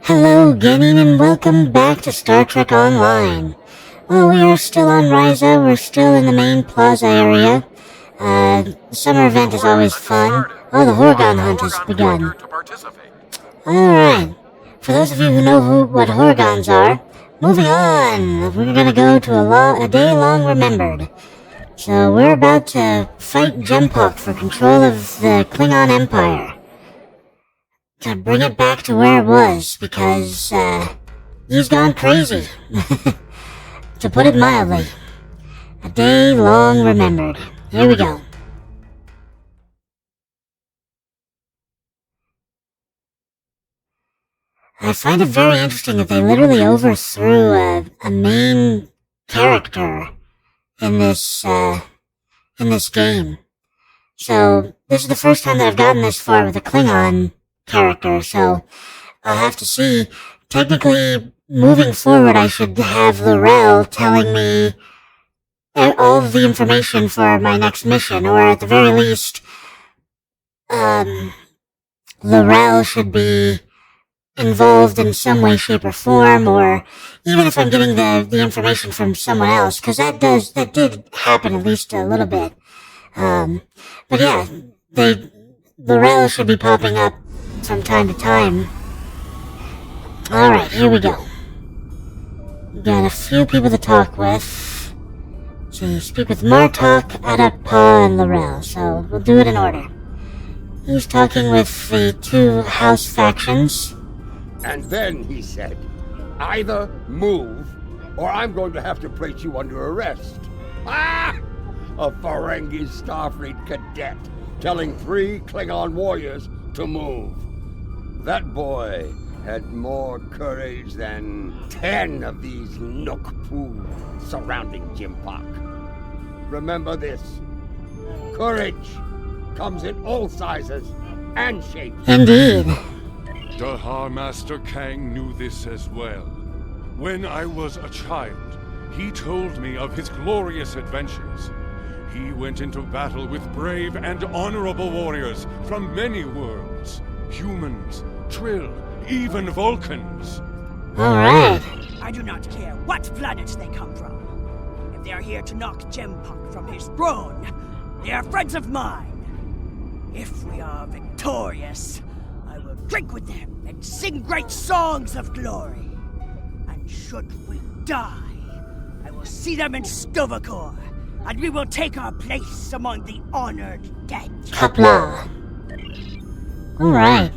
Hello, Guinean, and welcome back to Star Trek Online. Well, we are still on Ryza. We're still in the main plaza area. The summer event is always fun. Oh, the Horgon hunt has begun. Alright. For those of you who know what Horgons are, moving on. We're gonna go to a day long remembered. So we're about to fight Jempok for control of the Klingon Empire. To bring it back to where it was, because, he's gone crazy. To put it mildly. A day long remembered. Here we go. I find it very interesting that they literally overthrew a main character in this game. So, this is the first time that I've gotten this far with a Klingon character, so I'll have to see. Technically, moving forward, I should have L'Rell telling me all of the information for my next mission, or at the very least, L'Rell should be involved in some way, shape, or form, or even if I'm getting the information from someone else, because that did happen at least a little bit. But yeah, L'Rell should be popping up from time to time. Alright, here we go. We got a few people to talk with. So speak with Martok, Adapa, and L'Rell, so we'll do it in order. He's talking with the two house factions. And then he said, either move, or I'm going to have to place you under arrest. Ah! A Ferengi Starfleet cadet telling 3 Klingon warriors to move. That boy had more courage than 10 of these Nukpu surrounding Jempok. Remember this. Courage comes in all sizes and shapes. Indeed. Dahar Master Kang knew this as well. When I was a child, he told me of his glorious adventures. He went into battle with brave and honorable warriors from many worlds. Humans, Trill, even Vulcans. Alright. I do not care what planets they come from. If they are here to knock Jempok from his throne, they are friends of mine. If we are victorious, I will drink with them and sing great songs of glory. And should we die, I will see them in Stovacor, and we will take our place among the honored dead. Kapla. Alright.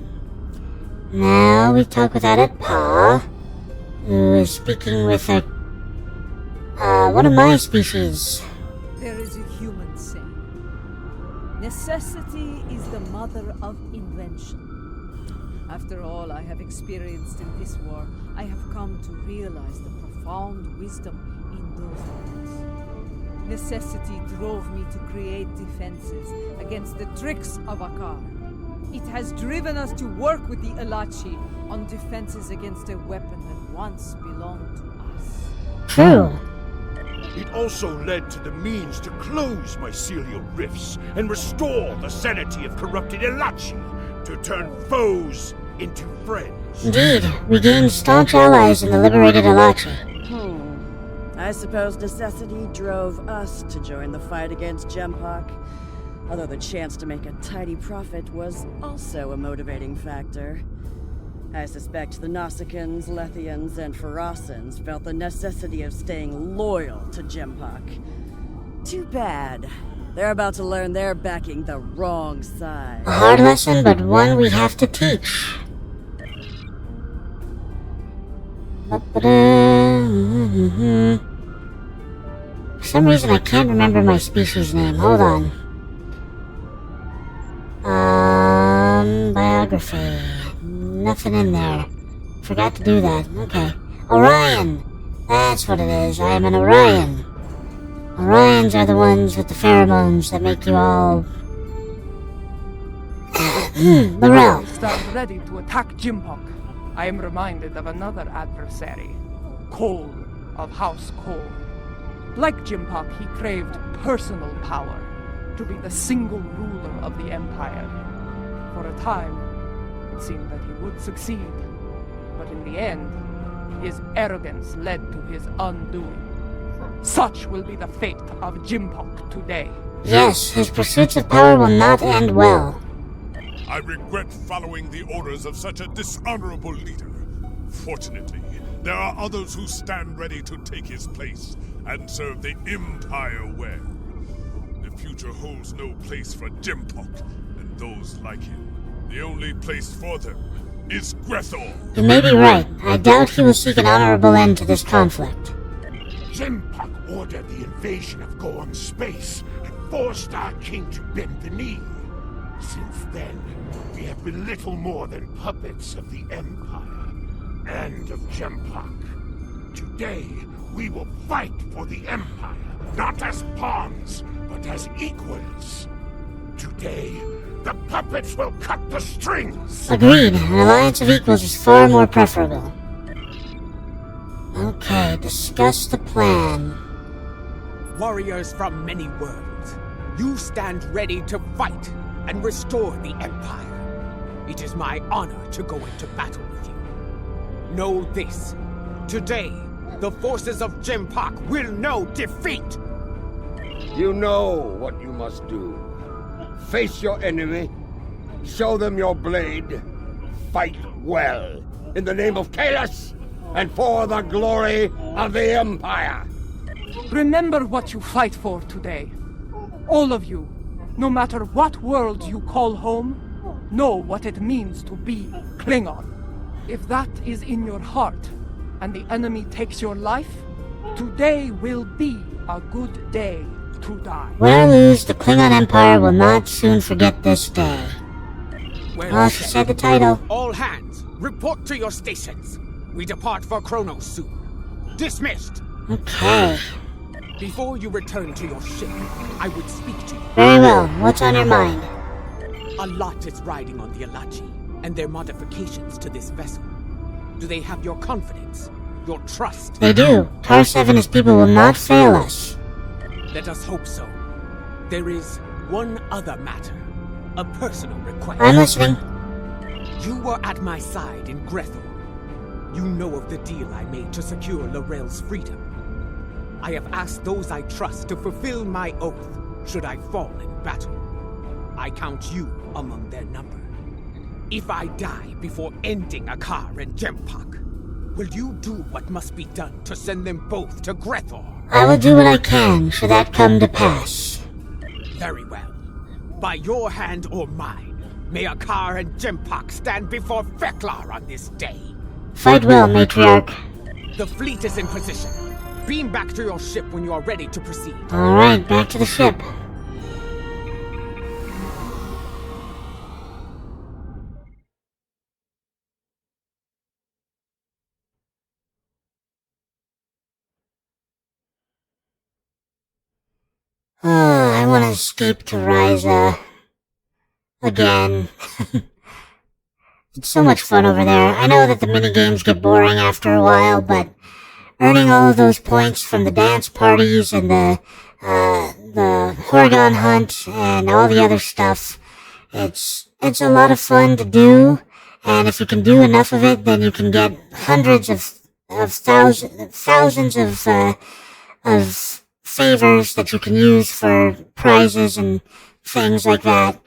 Now we talk with Adapa, who is speaking with one of my species. There is a human saying, necessity is the mother of invention. After all I have experienced in this war, I have come to realize the profound wisdom in those words. Necessity drove me to create defenses against the tricks of Akar. It has driven us to work with the Alachi on defenses against a weapon that once belonged to us. True. It also led to the means to close mycelial rifts and restore the sanity of corrupted Elachi, to turn foes into friends. Indeed, we gained staunch allies in the liberated Alachi. I suppose necessity drove us to join the fight against Jempok. Although the chance to make a tidy profit was also a motivating factor. I suspect the Nausicaans, Lethians, and Ferasans felt the necessity of staying loyal to Jempok. Too bad. They're about to learn they're backing the wrong side. A hard lesson, but one we have to teach. For some reason I can't remember my species name. Hold on. Biography. Nothing in there. Forgot to do that. Okay. Orion! That's what it is. I am an Orion. Orions are the ones with the pheromones that make you all... L'Rell. Stand ready to attack Jempok. I am reminded of another adversary, Cole of House Cole. Like Jempok, he craved personal power, to be the single ruler of the Empire. For a time, it seemed that he would succeed. but in the end, his arrogance led to his undoing. Such will be the fate of Jimpok today. Yes, his pursuits of power will not end well. I regret following the orders of such a dishonorable leader. Fortunately, there are others who stand ready to take his place and serve the Empire well. The future holds no place for Jimpok and those like him. The only place for them is Grethor. You may be right. I doubt he will seek an honorable end to this conflict. Jimpok ordered the invasion of Gorn space and forced our king to bend the knee. Since then, we have been little more than puppets of the Empire and of Jimpok. Today, we will fight for the Empire, not as pawns, but as equals. Today, the puppets will cut the strings! Agreed. An alliance of equals is far more preferable. Okay, discuss the plan. Warriors from many worlds, you stand ready to fight and restore the Empire. It is my honor to go into battle with you. Know this. Today, the forces of Jimpok will know defeat! You know what you must do. Face your enemy, show them your blade, fight well, in the name of Chaos, and for the glory of the Empire! Remember what you fight for today. All of you, no matter what world you call home, know what it means to be Klingon. If that is in your heart, and the enemy takes your life, today will be a good day to die. Win or lose, the Klingon Empire will not soon forget this day. Well She said the title. All hands, report to your stations. We depart for Qo'noS soon. Dismissed. Okay. Before you return to your ship, I would speak to you. Very well. What's on your mind? A lot is riding on the Alachi, and their modifications to this vessel. Do they have your confidence? Your trust? They do. Tarsev and his people will not fail us. Let us hope so. There is one other matter. A personal request. I'm listening. You were at my side in Grethor. You know of the deal I made to secure Lorel's freedom. I have asked those I trust to fulfill my oath should I fall in battle. I count you among their number. If I die before ending Akar and Jimpok, will you do what must be done to send them both to Grethor? I will do what I can, should that come to pass. Very well. By your hand or mine, may Akar and Jimpok stand before Feklar on this day. Fight well, matriarch. The fleet is in position. Beam back to your ship when you are ready to proceed. Alright, back to the ship. I want to escape to Ryza. Again. It's so much fun over there. I know that the minigames get boring after a while, but earning all of those points from the dance parties and the Horgon hunt and all the other stuff, it's a lot of fun to do, and if you can do enough of it, then you can get hundreds of thousands of favors that you can use for prizes and things like that.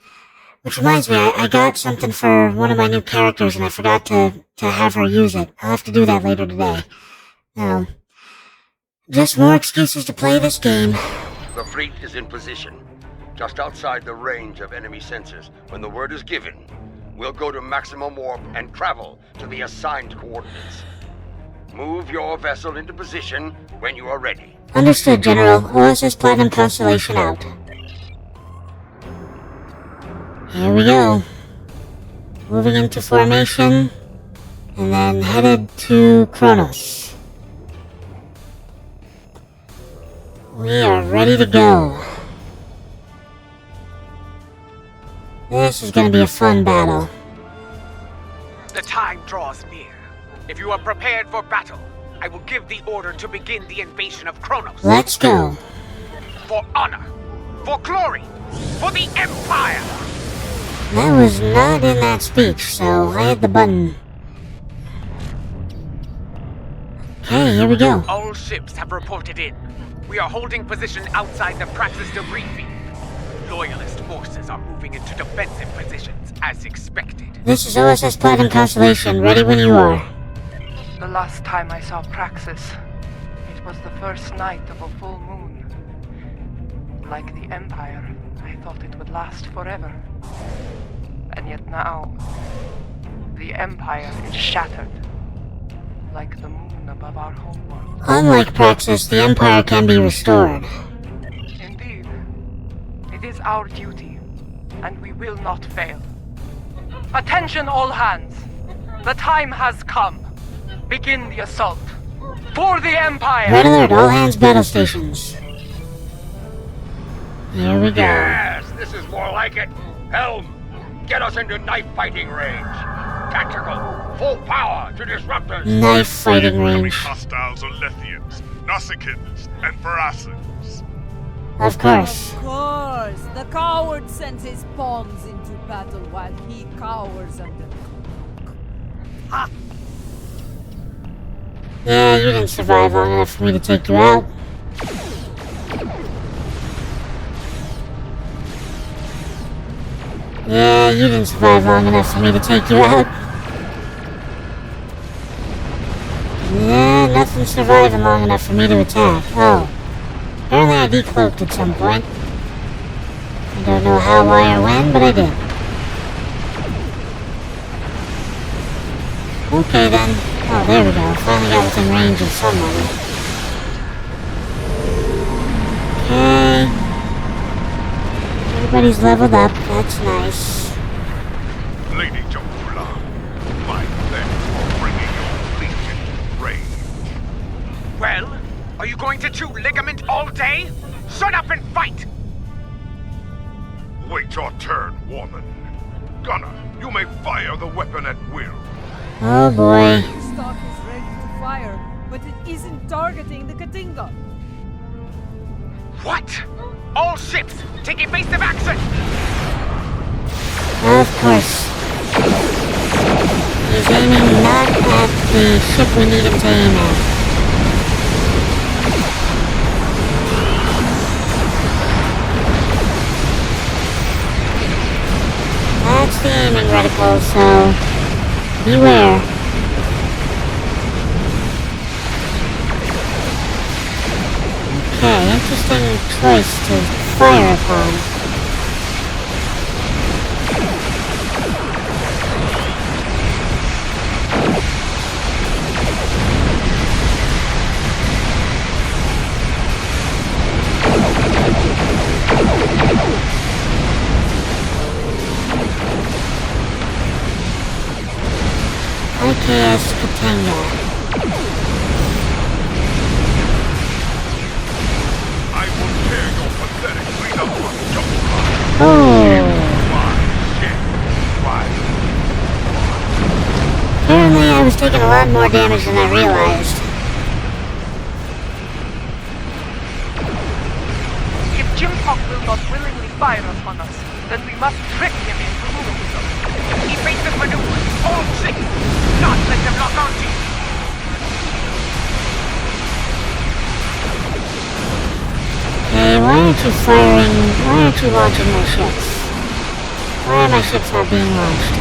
Which reminds me, I got something for one of my new characters and I forgot to have her use it. I'll have to do that later today. Just more excuses to play this game. The fleet is in position, just outside the range of enemy sensors. When the word is given, we'll go to maximum warp and travel to the assigned coordinates. Move your vessel into position when you are ready. Understood, General. OSS Platinum Constellation out. Here we go. Moving into formation, and then headed to Qo'noS. We are ready to go. This is going to be a fun battle. The time draws near. If you are prepared for battle, I will give the order to begin the invasion of Qo'noS. Let's go. For honor, for glory, for the Empire! That was not in that speech, so I hit the button. Okay, here we go. All ships have reported in. We are holding position outside the Praxis debris field. Loyalist forces are moving into defensive positions, as expected. This is OSS Platinum Constellation. Ready when you are. The last time I saw Praxis, it was the first night of a full moon. Like the Empire, I thought it would last forever. And yet now, the Empire is shattered, like the moon above our homeworld. Unlike Praxis, the Empire can be restored. Indeed. It is our duty, and we will not fail. Attention all hands! The time has come. Begin the assault. For the Empire! Red alert, all hands battle stations. Here we go. Yes, this is more like it. Helm, get us into knife fighting range. Tactical, full power to disruptors. Knife fighting Enemy range. hostiles are Lethians, Nausicaans, and Verasans. Of course. Of course! The coward sends his pawns into battle while he cowers under cloak. Ha! Yeah, you didn't survive long enough for me to take you out. Yeah, you didn't survive long enough for me to take you out. Yeah, nothing surviving long enough for me to attack. Oh. Apparently I decloaked at some point. I don't know how, why, or when, but I did. Okay then. Oh, there we go. Finally got within range of someone. Okay. Everybody's leveled up. That's nice. Lady Jamula, my thanks for bringing your fleet into range. Well, are you going to chew ligament all day? Shut up and fight! Wait your turn, woman. Gunner, you may fire the weapon at will. Oh boy. The stock is ready to fire, but it isn't targeting the Katinga. What? All ships, take evasive action! Of course. He's aiming not at the ship we need him to aim at. That's the aiming reticle, so beware. Okay, interesting choice to fire upon. IKS Katanga. I will tear your pathetic freedom from Jamula. Oh. Apparently I was taking a lot more damage than I realized. If Jimcock will not willingly fire upon us, then we must trick him into moving. Evasive maneuvers, all ships! Not let them lock onto you! Hey, why aren't you launching my ships? Why are my ships not being launched?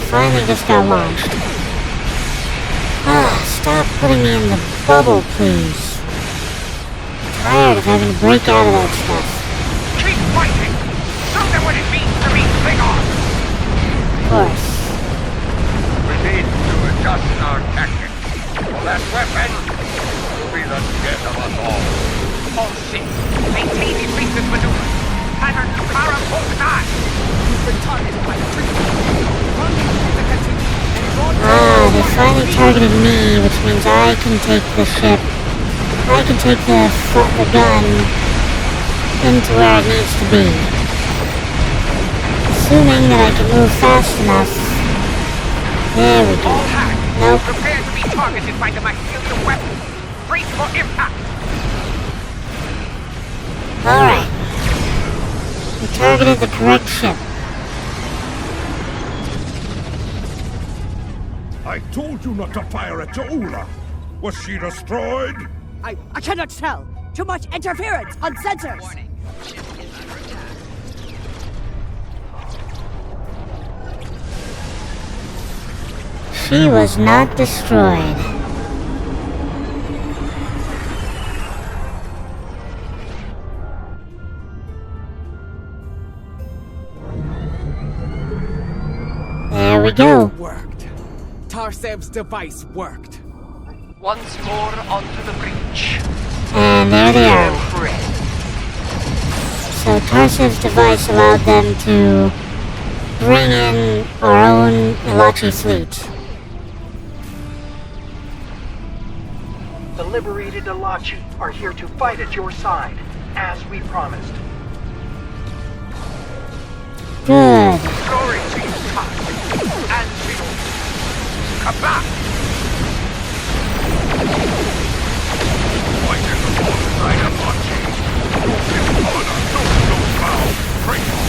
Finally just got launched. Ah, stop putting me in the bubble, please. I'm tired of having to break out of that stuff. Keep fighting! Show them what it means to be Klingon! Of course. We need to adjust our tactics. That weapon will be the death of us all. All ships, maintain evasive maneuvers. Pattern Kara Volknai! You've been targeted by the trigger. Run into the Katinga and run. Ah, they finally targeted me, which means I can take the ship. I can take the gun into where it needs to be. Assuming that I can move fast enough. There we go. All hands, Nope. prepare to be targeted by the mycelial weapon. Brace for impact. Alright. We targeted the correct ship. I told you not to fire at Ja'ula. Was she destroyed? I cannot tell. Too much interference on sensors. She was not destroyed. There we go. Worked. Tarsev's device worked. Once more onto the breach. And there they are. So Tarsev's device allowed them to bring in our own Ilachi fleet. The liberated Ilachi are here to fight at your side, as we promised. Good. Glory to you, Khan. And to you. Kabak! Fight in the north side of Lachi. His honor knows no foul. Traitor.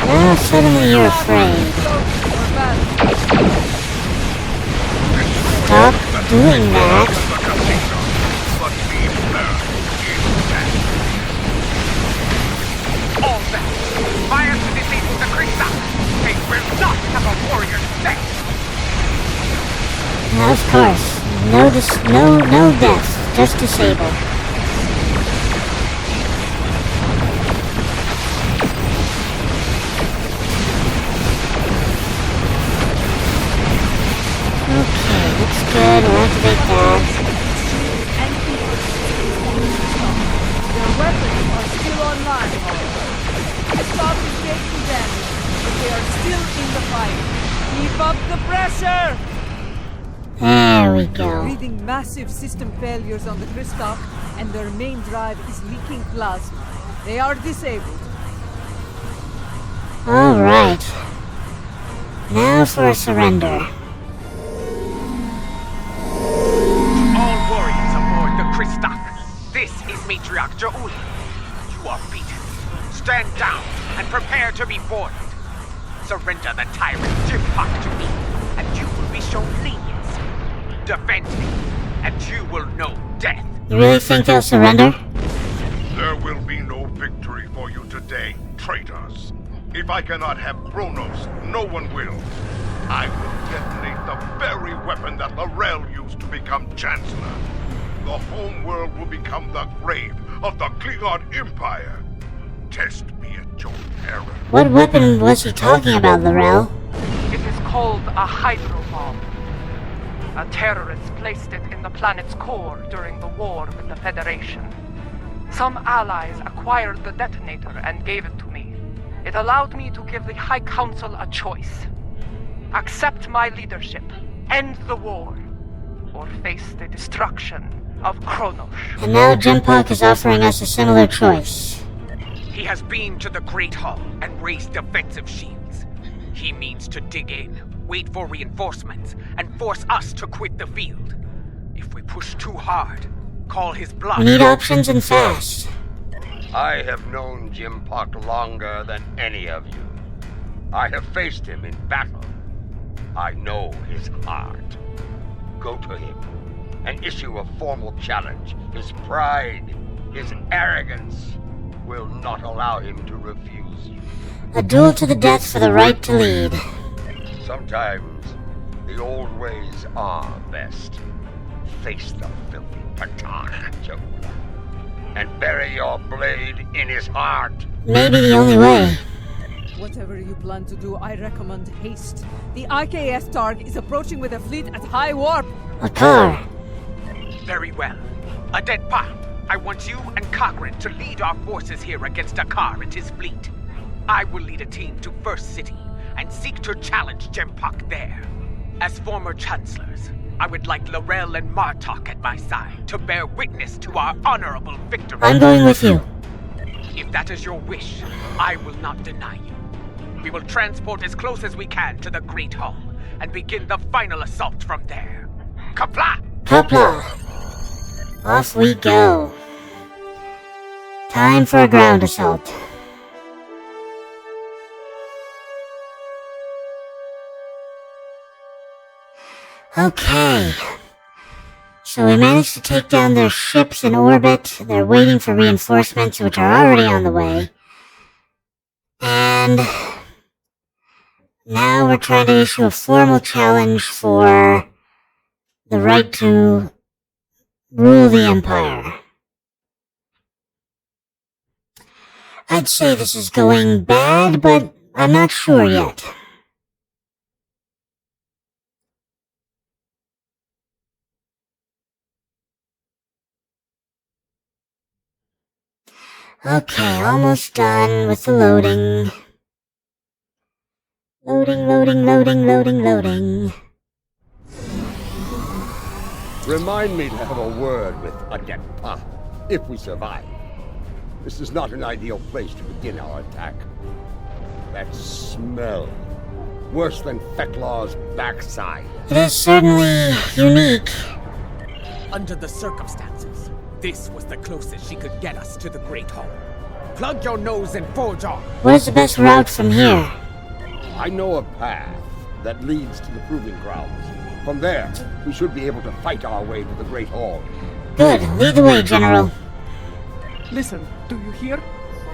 Now suddenly you're afraid. Stop doing that. All that, fire to disable the Krista. They will not have a warrior's death. Now, of course, no death, just disable. Okay, looks good. We'll activate that. Their weapons are still online, however. The stop is taking damage, but they are still in the fight. Keep up the pressure! There we go. Reading massive system failures on the Kristoff, and their main drive is leaking plasma. They are disabled. Alright. Now for a surrender. All warriors aboard the Kristoff. This is Matriarch Ja'ul. You are beaten. Stand down and prepare to be boarded. Surrender the tyrant Jimpak to me, and you will be shown lenience. Defend me, and you will know death. You really think they'll surrender? There will be no victory for you today, traitors. If I cannot have Qo'noS, no one will. I will detonate the very weapon that Laurel used to become Chancellor. The home world will become the grave of the Klingon Empire. Test me at your peril. What weapon was he talking about, Laurel? It is called a hydro bomb. A terrorist placed it in the planet's core during the war with the Federation. Some allies acquired the detonator and gave it to me. It allowed me to give the High Council a choice. Accept my leadership, end the war, or face the destruction of Qo'noS. And now Jimpak is offering us a similar choice. He has been to the Great Hall and raised defensive shields. He means to dig in, wait for reinforcements, and force us to quit the field. If we push too hard, call his bluff. We need options and fast. I have known Jimpak longer than any of you. I have faced him in battle. I know his heart. Go to him and issue a formal challenge. His pride, his arrogance will not allow him to refuse you. A duel to the death for the right to lead. Sometimes the old ways are best. Face the filthy Patak, Joe, and bury your blade in his heart. Maybe the only way. Whatever you plan to do, I recommend haste. The IKS Targ is approaching with a fleet at high warp. A car. Very well. Adetpa, I want you and Cochrane to lead our forces here against Akar and his fleet. I will lead a team to First City and seek to challenge Jimpak there. As former chancellors, I would like Laurel and Martok at my side to bear witness to our honorable victory. I'm going with you. If that is your wish, I will not deny you. We will transport as close as we can to the Great Hall and begin the final assault from there. Kapla! Kapla! Off we go. Time for a ground assault. Okay. So we managed to take down their ships in orbit. They're waiting for reinforcements, which are already on the way. And now we're trying to issue a formal challenge for the right to rule the Empire. I'd say this is going bad, but I'm not sure yet. Okay, almost done with the loading. Loading. Remind me to have a word with Adept Pa, if we survive. This is not an ideal place to begin our attack. That smell. Worse than Feklaw's backside. It is certainly unique. Under the circumstances, this was the closest she could get us to the Great Hall. Plug your nose and forge on. Where's the best route from here? I know a path that leads to the Proving Grounds. From there, we should be able to fight our way to the Great Hall. Good. Lead the way, General. Listen, do you hear?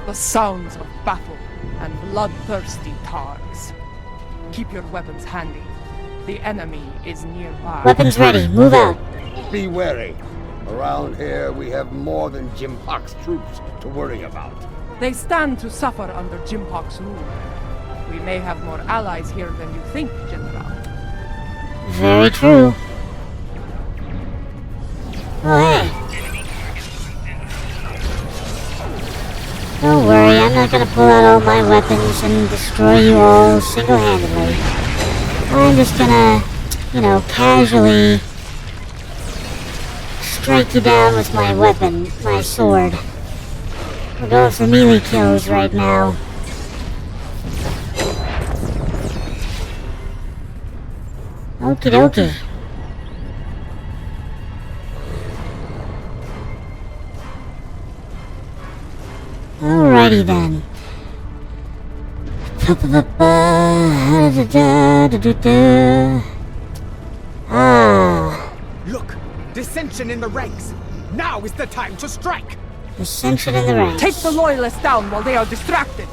The sounds of battle and bloodthirsty Tars. Keep your weapons handy. The enemy is nearby. Weapons ready. Move out. Be wary. Around here, we have more than Jimpok's troops to worry about. They stand to suffer under Jimpok's rule. We may have more allies here than you think, General. Very true. Oh, hey. Don't worry, I'm not gonna pull out all my weapons and destroy you all single-handedly. I'm just gonna, casually strike you down with my weapon, my sword. We're going for melee kills right now. Okie dokie. Alrighty then. Look! Dissension in the ranks! Now is the time to strike! Dissension in the ranks. Take the loyalists down while they are distracted!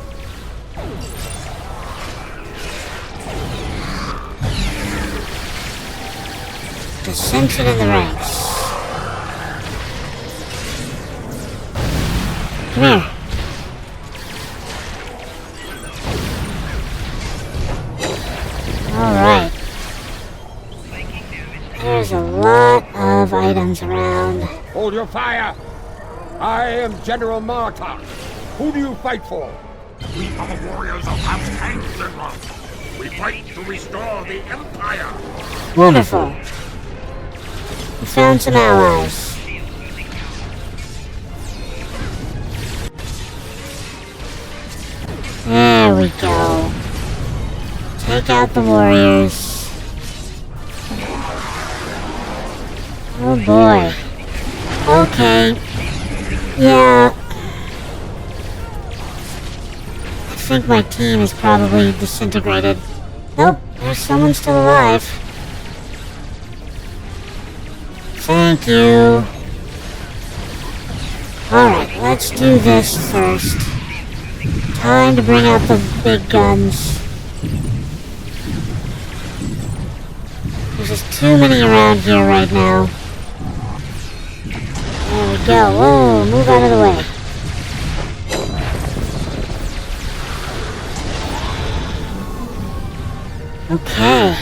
Dissension in the ranks. Come here. Alright. There's a lot of items around. Hold your fire! I am General Martok. Who do you fight for? We are the warriors of House Kang. We fight to restore the Empire. Wonderful. We found some allies. There we go. Take out the warriors. Oh boy. Okay. Yeah. I think my team is probably disintegrated. Nope, there's someone still alive. Thank you. Alright, let's do this first. Time to bring out the big guns. There's just too many around here right now. There we go. Whoa, move out of the way. Okay.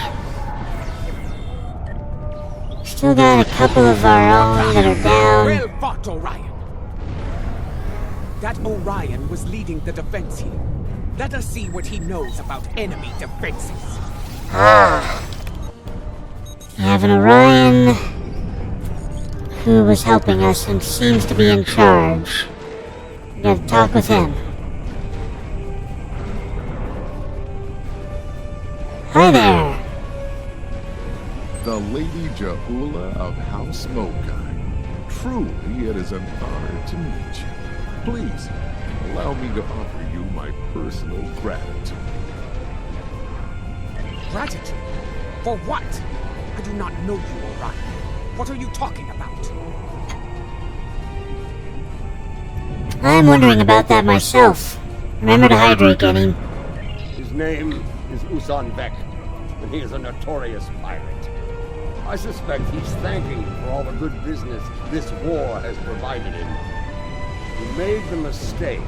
Still got a couple of our own that are down. Well fought, Orion. That Orion was leading the defense here. Let us see what he knows about enemy defenses. We have an Orion who was helping us and seems to be in charge. We gotta talk with him. Hi there. The Lady Jahula of House Mokai. Truly, it is an honor to meet you. Please, allow me to offer you my personal gratitude. Gratitude? For what? I do not know you, Orion. What are you talking about? I'm wondering about that myself. Remember to hydrate, Genny. His name is Usan Vek, and he is a notorious pirate. I suspect he's thanking you for all the good business this war has provided him. He made the mistake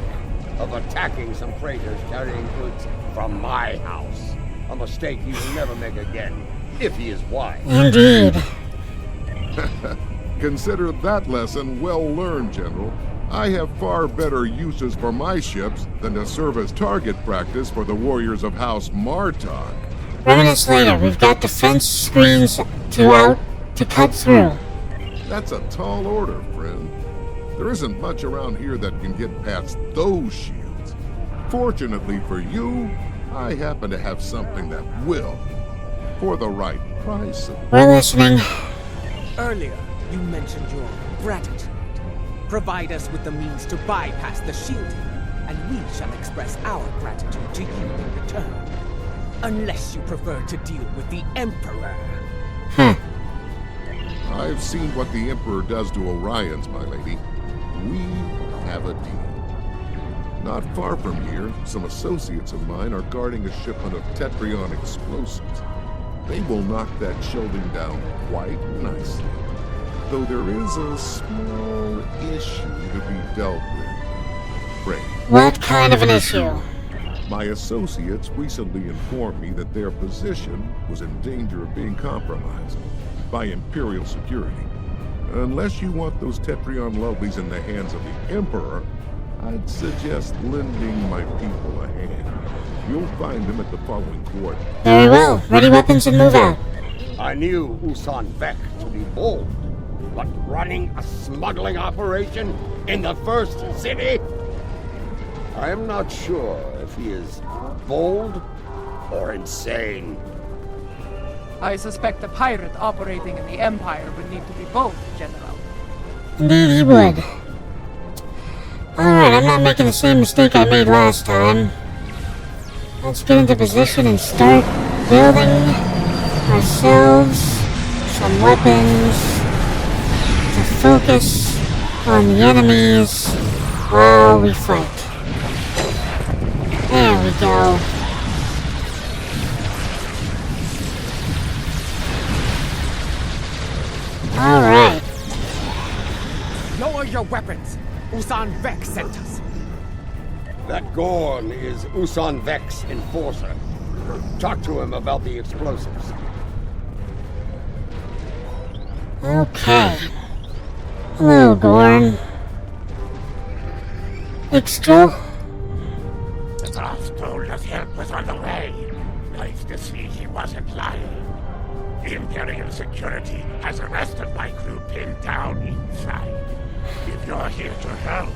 of attacking some freighters carrying goods from my house. A mistake he will never make again, if he is wise. Indeed. Consider that lesson well learned, General. I have far better uses for my ships than to serve as target practice for the warriors of House Martok. Remnants later, we've got defense screens to cut through. That's a tall order, friend. There isn't much around here that can get past those shields. Fortunately for you, I happen to have something that will. For the right price. We're listening. Earlier, you mentioned your gratitude. Provide us with the means to bypass the shielding, and we shall express our gratitude to you in return. Unless you prefer to deal with the Emperor. I've seen what the Emperor does to Orions, my lady. We have a deal. Not far from here, some associates of mine are guarding a shipment of Tetrion explosives. They will knock that shielding down quite nicely. Though there is a small issue to be dealt with. Frank. What kind of an issue? My associates recently informed me that their position was in danger of being compromised by Imperial security. Unless you want those Tetrion lovelies in the hands of the Emperor, I'd suggest lending my people a hand. You'll find them at the following coordinates. Very well. Ready weapons and move out. I knew Usan Vek to be bold, but running a smuggling operation in the first city? I am not sure if he is bold or insane. I suspect a pirate operating in the Empire would need to be both, General. Indeed he would. Alright, I'm not making the same mistake I made last time. Let's get into position and start building ourselves some weapons to focus on the enemies while we fight. There we go. Alright. Lower your weapons. Usan Vek sent us. That Gorn is Usan Vek's enforcer. Talk to him about the explosives. Okay. Hello, Gorn. Extra? The Goths told us help was on the way. Nice to see he wasn't lying. The Imperial security has arrested my crew pinned down inside. If you're here to help,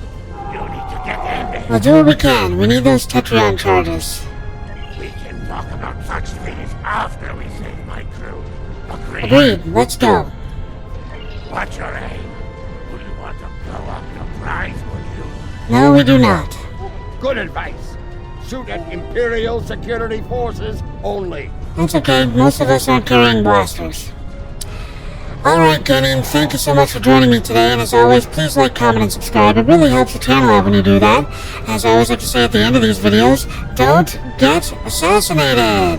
you need to get in. We'll do what we can. We need those Tetrion charges. We can talk about such things after we save my crew. Agreed. Let's go. What's your aim? Would you want to blow up your prize, would you? No, we do not. Good advice. Shoot at Imperial security forces only. That's okay. Most of us aren't carrying blasters. Alright, Gaming, thank you so much for joining me today, and as always, please like, comment, and subscribe. It really helps the channel out when you do that. As I always like to say at the end of these videos, don't get assassinated!